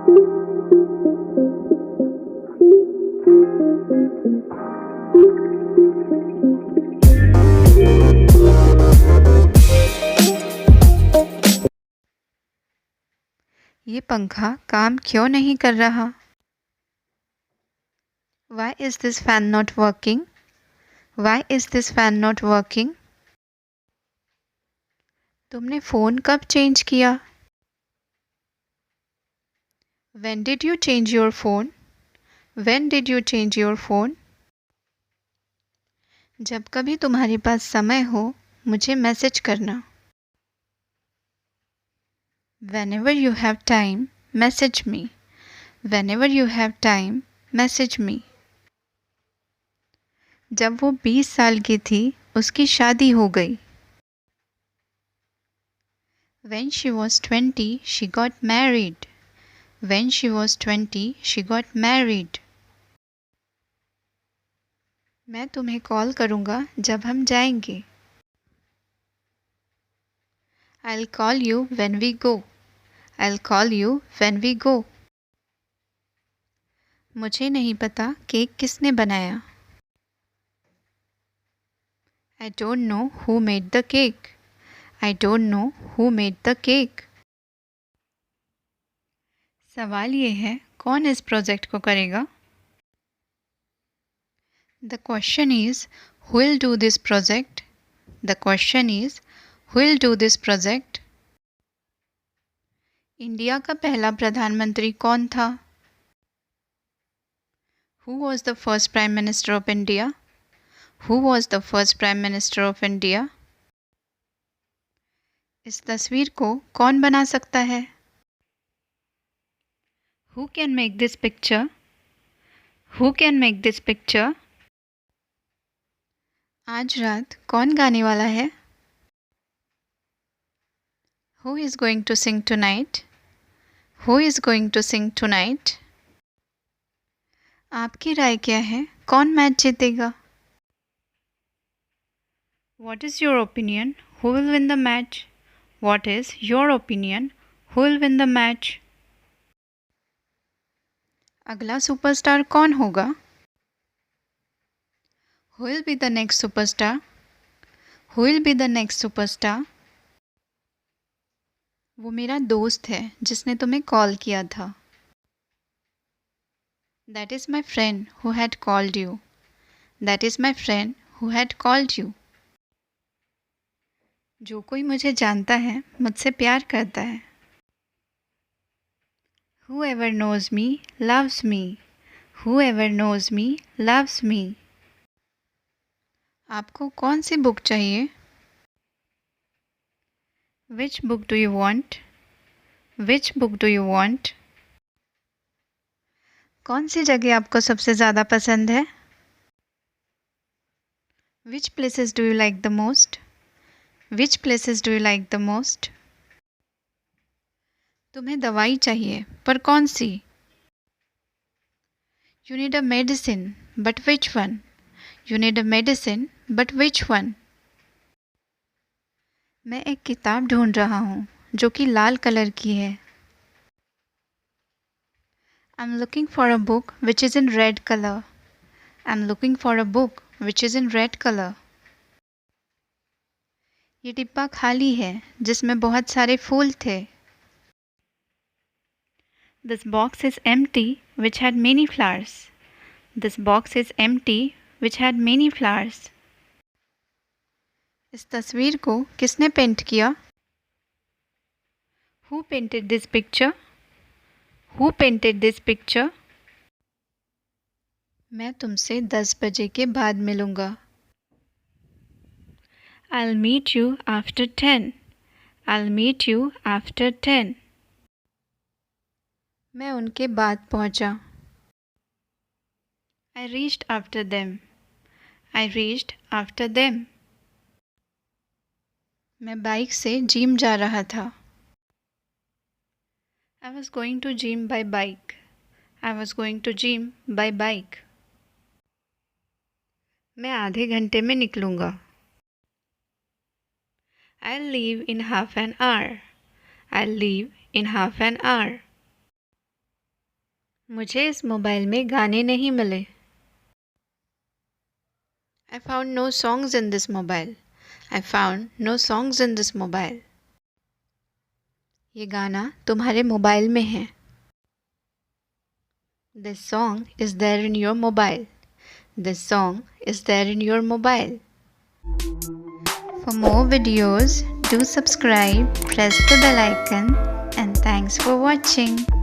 ये पंखा काम क्यों नहीं कर रहा? Why is this fan not working? Why is this fan not working? तुमने फ़ोन कब चेंज किया? When did you change your phone? When did you change your phone? जब कभी तुम्हारे पास समय हो मुझे मैसेज करना। Whenever you have time, message me. Whenever you have time, message me. जब वो 20 साल की थी उसकी शादी हो गई। When she was 20, she got married. When she was 20, she got married. मैं तुम्हें कॉल करूँगा जब हम जाएंगे। I'll call you when we go. I'll call you when we go. मुझे नहीं पता केक किसने बनाया। I don't know who made the cake. I don't know who made the cake. सवाल ये है कौन इस प्रोजेक्ट को करेगा? The question is who will do this project? The question is who will do this project? India का पहला प्रधानमंत्री कौन था? Who was the first Prime Minister of India? Who was the first Prime Minister of India? इस तस्वीर को कौन बना सकता है? Who can make this picture? Who can make this picture? आज रात कौन गाने वाला है? Who is going to sing tonight? Who is going to sing tonight? आपकी राय क्या है? कौन मैच जीतेगा? What is your opinion? Who will win the match? What is your opinion? Who will win the match? अगला superstar कौन होगा? Who will be the next superstar? Who will be the next superstar? वो मेरा दोस्त है जिसने तुम्हें call किया था। That is my friend who had called you. That is my friend who had called you. जो कोई मुझे जानता है मुझसे प्यार करता है। Whoever knows me loves me. Whoever knows me loves me. आपको कौन सी बुक चाहिए? Which book do you want? Which book do you want? कौन सी जगह आपको सबसे ज़्यादा पसंद है? Which places do you like the most? Which places do you like the most? तुम्हें दवाई चाहिए पर कौन सी? You need a medicine, but which one? You need a medicine, but which one? मैं एक किताब ढूंढ रहा हूँ जो कि लाल कलर की है। I'm looking for a book which is in red color. I'm looking for a book which is in red color. ये डिब्बा खाली है जिसमें बहुत सारे फूल थे। This box is empty which had many flowers. This box is empty which had many flowers. इस तस्वीर को किसने पेंट किया? Who painted this picture? Who painted this picture? मैं तुमसे 10 बजे के बाद मिलूँगा। I'll meet you after 10. I'll meet you after 10. मैं उनके बाद पहुँचा। I reached after them. I reached after them. मैं बाइक से जिम जा रहा था। I was going to gym by bike. I was going to gym by bike. मैं आधे घंटे में निकलूँगा। I'll leave in half an hour. I'll leave in half an hour. मुझे इस मोबाइल में गाने नहीं मिले. I found no songs in this mobile. I found no songs in this mobile. ये गाना तुम्हारे मोबाइल में है. This song is there in your mobile. This song is there in your mobile. For more videos, do subscribe, press the bell icon, and thanks for watching.